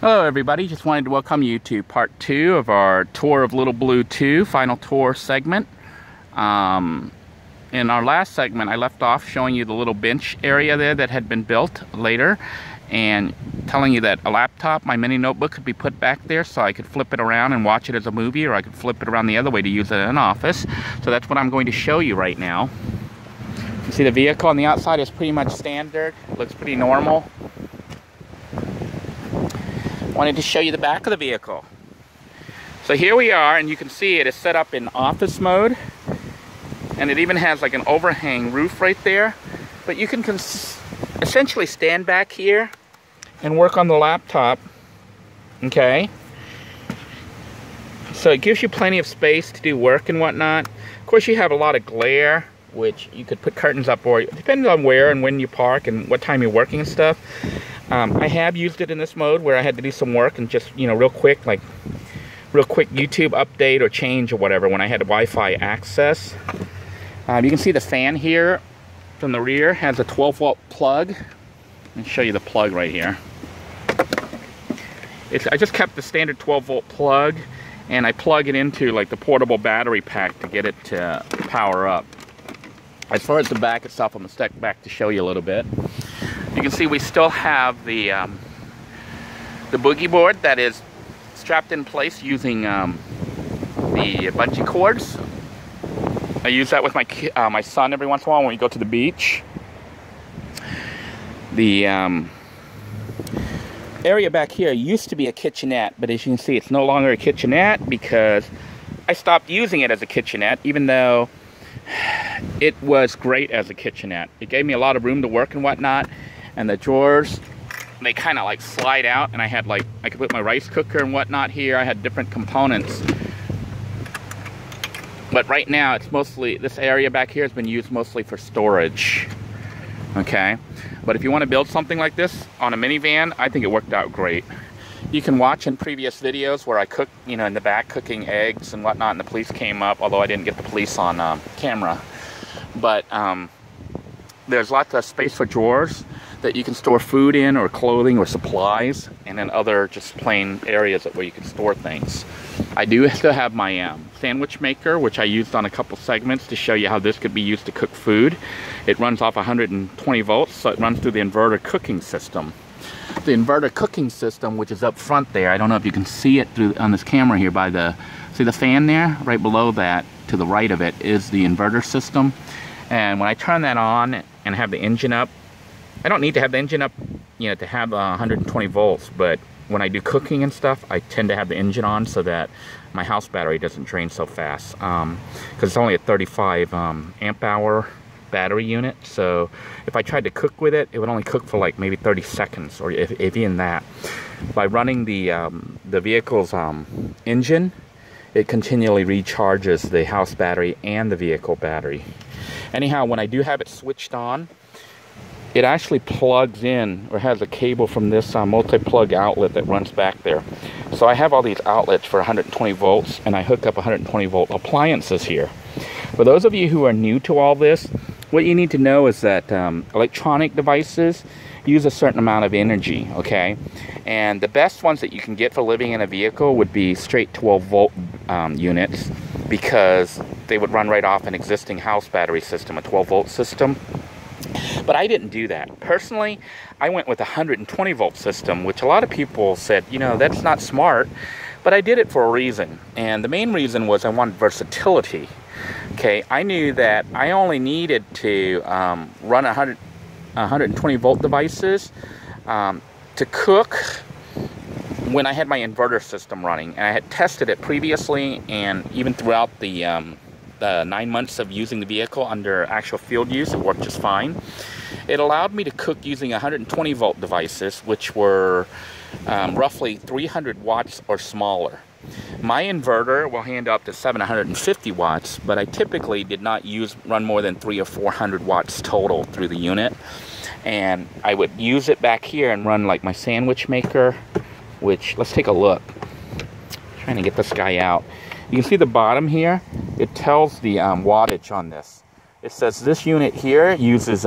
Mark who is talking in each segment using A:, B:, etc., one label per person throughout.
A: Hello everybody, just wanted to welcome you to part 2 of our tour of Lil Blue II, final tour segment. In our last segment I left off showing you the little bench area there that had been built later and telling you that a laptop, my mini notebook, could be put back there so I could flip it around and watch it as a movie, or I could flip it around the other way to use it in an office. So that's what I'm going to show you right now. You see the vehicle on the outside is pretty much standard, looks pretty normal. Wanted to show you the back of the vehicle. So here we are, and you can see it is set up in office mode, and it even has like an overhang roof right there. But you can essentially stand back here and work on the laptop, okay? So it gives you plenty of space to do work and whatnot. Of course, you have a lot of glare, which you could put curtains up, or depending on where and when you park and what time you're working and stuff. I have used it in this mode where I had to do some work and just, you know, real quick YouTube update or change or whatever when I had Wi-Fi access. You can see the fan here from the rear has a 12-volt plug. Let me show you the plug right here. I just kept the standard 12-volt plug, and I plug it into like the portable battery pack to get it to power up. As far as the back itself, I'm going to step back to show you a little bit. You can see we still have the boogie board that is strapped in place using the bungee cords. I use that with my son every once in a while when we go to the beach. The area back here used to be a kitchenette, but as you can see, it's no longer a kitchenette because I stopped using it as a kitchenette, even though it was great as a kitchenette. It gave me a lot of room to work and whatnot. And the drawers, they kind of like slide out, and I had like, I could put my rice cooker and whatnot here. I had different components. But right now, it's mostly, this area back here has been used mostly for storage. Okay? But if you want to build something like this on a minivan, I think it worked out great. You can watch in previous videos where I cooked, you know, in the back cooking eggs and whatnot, and the police came up, although I didn't get the police on camera. But there's lots of space for drawers that you can store food in, or clothing, or supplies, and then other just plain areas where you can store things. I do still have my sandwich maker, which I used on a couple segments to show you how this could be used to cook food. It runs off 120 volts, so it runs through the inverter cooking system. The inverter cooking system, which is up front there, I don't know if you can see it through on this camera here by the, see the fan there? Right below that, to the right of it, is the inverter system. And when I turn that on and have the engine up, I don't need to have the engine up, you know, to have 120 volts, but when I do cooking and stuff, I tend to have the engine on so that my house battery doesn't drain so fast. Because it's only a 35 amp hour battery unit, so if I tried to cook with it, it would only cook for like maybe 30 seconds, or if even that. By running the vehicle's engine, it continually recharges the house battery and the vehicle battery. Anyhow, when I do have it switched on, it actually plugs in, or has a cable from this multi-plug outlet that runs back there. So I have all these outlets for 120 volts, and I hook up 120 volt appliances here. For those of you who are new to all this, what you need to know is that electronic devices use a certain amount of energy, okay? And the best ones that you can get for living in a vehicle would be straight 12 volt units, because they would run right off an existing house battery system, a 12 volt system. But I didn't do that. Personally, I went with a 120 volt system, which a lot of people said, you know, that's not smart. But I did it for a reason. And the main reason was I wanted versatility. Okay, I knew that I only needed to run 120 volt devices to cook when I had my inverter system running. And I had tested it previously, and even throughout the 9 months of using the vehicle under actual field use, it worked just fine. It allowed me to cook using 120 volt devices, which were roughly 300 watts or smaller. My inverter will handle up to 750 watts, but I typically did not run more than 300 or 400 watts total through the unit. And I would use it back here and run like my sandwich maker, which, let's take a look. Trying to get this guy out. You can see the bottom here, it tells the wattage on this. It says this unit here uses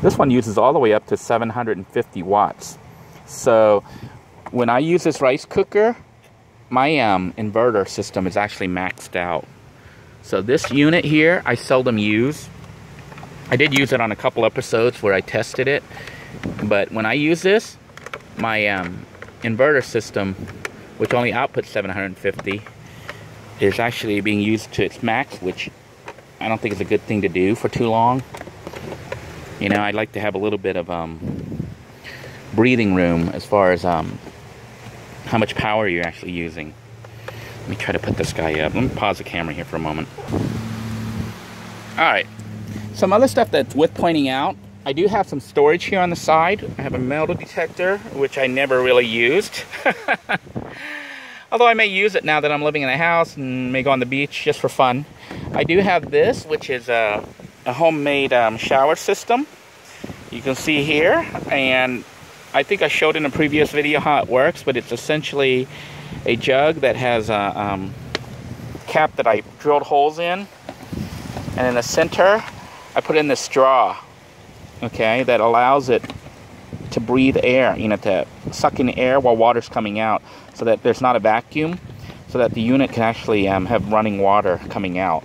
A: This one uses all the way up to 750 watts. So when I use this rice cooker, my inverter system is actually maxed out. So this unit here, I seldom use. I did use it on a couple episodes where I tested it. But when I use this, my inverter system, which only outputs 750, is actually being used to its max, which I don't think is a good thing to do for too long. You know, I'd like to have a little bit of breathing room as far as how much power you're actually using. Let me try to put this guy up. Let me pause the camera here for a moment. Alright, some other stuff that's worth pointing out. I do have some storage here on the side. I have a metal detector, which I never really used. Although I may use it now that I'm living in a house and may go on the beach just for fun. I do have this, which is a homemade shower system. You can see here, and I think I showed in a previous video how it works, but it's essentially a jug that has a cap that I drilled holes in, and in the center I put in this straw, okay, that allows it to breathe air, you know, to suck in air while water's coming out, so that there's not a vacuum, so that the unit can actually have running water coming out.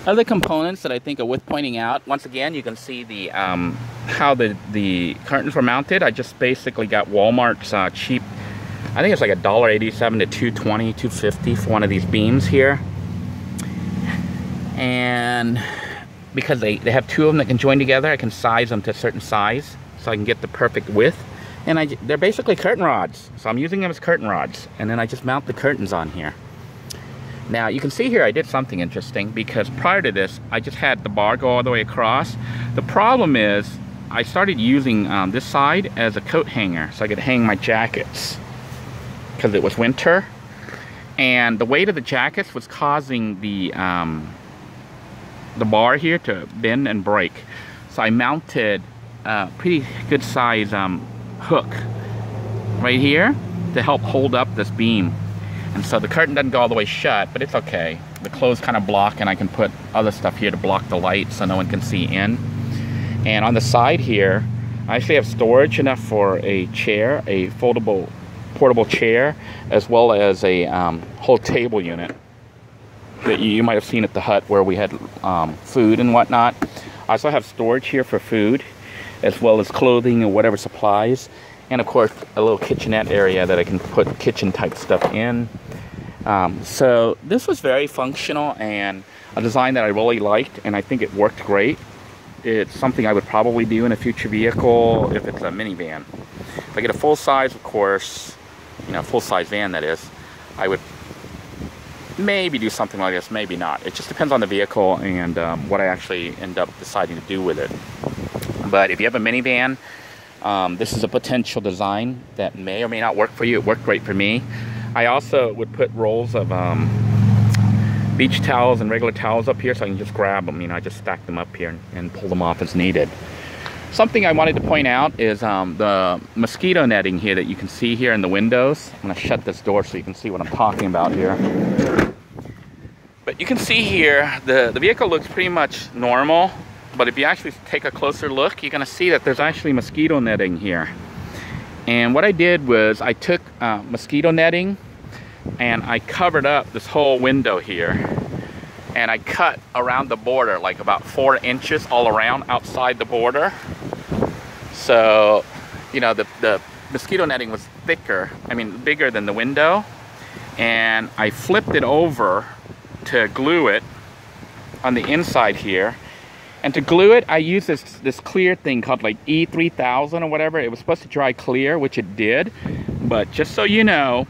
A: Other components that I think are worth pointing out, once again, you can see the how the curtains were mounted. I just basically got Walmart's cheap, I think it's like $1.87 to $2.20, $2.50 for one of these beams here. And because they have two of them that can join together, I can size them to a certain size so I can get the perfect width. And they're basically curtain rods, so I'm using them as curtain rods. And then I just mount the curtains on here. Now you can see here I did something interesting, because prior to this I just had the bar go all the way across. The problem is I started using this side as a coat hanger so I could hang my jackets, because it was winter, and the weight of the jackets was causing the bar here to bend and break. So I mounted a pretty good size hook right here to help hold up this beam. And so the curtain doesn't go all the way shut, but it's okay. The clothes kind of block, and I can put other stuff here to block the light so no one can see in. And on the side here, I actually have storage enough for a chair, a foldable portable chair, as well as a whole table unit that you might have seen at the hut where we had food and whatnot. I also have storage here for food, as well as clothing and whatever supplies. And of course, a little kitchenette area that I can put kitchen type stuff in. So this was very functional and a design that I really liked, and I think it worked great. It's something I would probably do in a future vehicle if it's a minivan. If I get a full size, of course, you know, full size van that is, I would maybe do something like this, maybe not. It just depends on the vehicle and what I actually end up deciding to do with it. But if you have a minivan, this is a potential design that may or may not work for you. It worked great for me. I also would put rolls of beach towels and regular towels up here so I can just grab them. You know, I just stack them up here and pull them off as needed. Something I wanted to point out is the mosquito netting here that you can see here in the windows. I'm going to shut this door so you can see what I'm talking about here. But you can see here the vehicle looks pretty much normal. But if you actually take a closer look, you're going to see that there's actually mosquito netting here. And what I did was I took mosquito netting and I covered up this whole window here. And I cut around the border like about 4 inches all around outside the border. So, you know, the mosquito netting was thicker, I mean bigger than the window. And I flipped it over to glue it on the inside here. And to glue it, I used this clear thing called like E3000 or whatever. It was supposed to dry clear, which it did. But just so you know,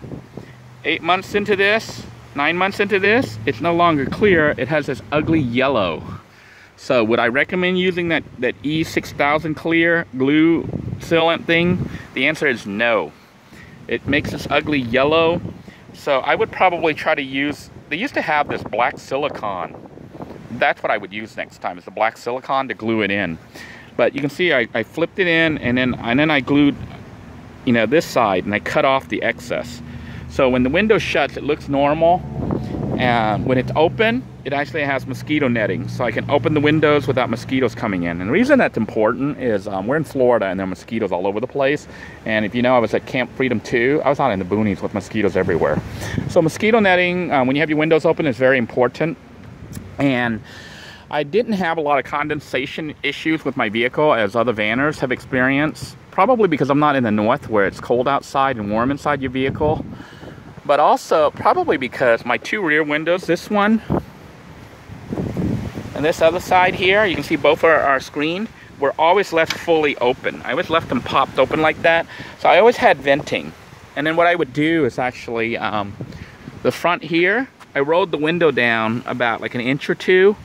A: 8 months into this, 9 months into this, it's no longer clear. It has this ugly yellow. So would I recommend using that E6000 clear glue sealant thing? The answer is no. It makes this ugly yellow. So I would probably try to use, they used to have this black silicone. That's what I would use next time, is the black silicone to glue it in. But you can see I flipped it in, and then I glued, you know, this side, and I cut off the excess. So when the window shuts, it looks normal, And when it's open, it actually has mosquito netting, so I can open the windows without mosquitoes coming in. And the reason that's important is we're in Florida and there are mosquitoes all over the place. And if you know, I was at Camp Freedom 2. I was out in the boonies with mosquitoes everywhere. So mosquito netting, when you have your windows open, is very important. And I didn't have a lot of condensation issues with my vehicle as other vanners have experienced. Probably because I'm not in the north where it's cold outside and warm inside your vehicle. But also probably because my two rear windows, this one and this other side here, you can see both are screened, were always left fully open. I always left them popped open like that. So I always had venting. And then what I would do is actually, the front here, I rolled the window down about like an inch or two,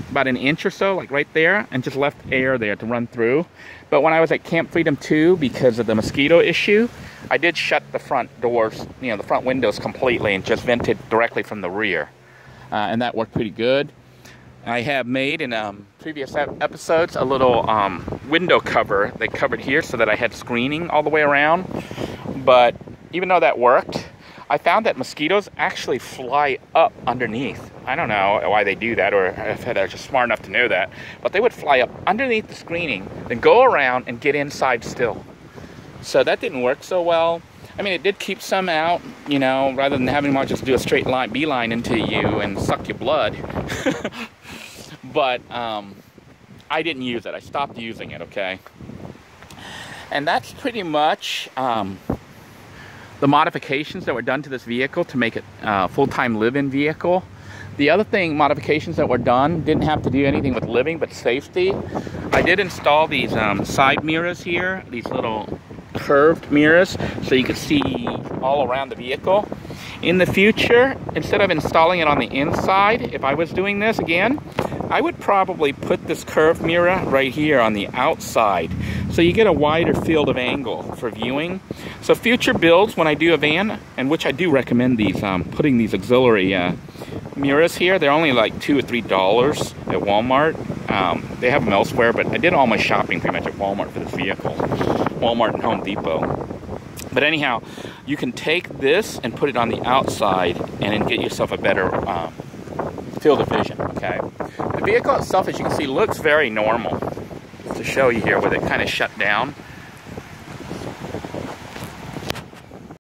A: about an inch or so, like right there, and just left air there to run through. But when I was at Camp Freedom 2, because of the mosquito issue, I did shut the front doors, the front windows completely and just vented directly from the rear. And that worked pretty good. I have made in previous episodes a little window cover they covered here so that I had screening all the way around. But even though that worked, I found that mosquitoes actually fly up underneath. I don't know why they do that, or if they're just smart enough to know that, but they would fly up underneath the screening, then go around and get inside still. So that didn't work so well. I mean, it did keep some out, rather than having them just do a straight line, beeline into you and suck your blood. But I didn't use it. I stopped using it, okay? And that's pretty much the modifications that were done to this vehicle to make it a full-time live-in vehicle. The other thing, modifications that were done, didn't have to do anything with living, but safety. I did install these side mirrors here, these little curved mirrors, so you could see all around the vehicle. In the future, instead of installing it on the inside, if I was doing this again, I would probably put this curved mirror right here on the outside, so you get a wider field of angle for viewing. So future builds, when I do a van, and which I do recommend these, putting these auxiliary mirrors here. They're only like $2 or $3 at Walmart. They have them elsewhere, but I did all my shopping pretty much at Walmart for this vehicle. Walmart and Home Depot. But anyhow, you can take this and put it on the outside and then get yourself a better field of vision, okay? The vehicle itself, as you can see, looks very normal. To show you here with it kind of shut down.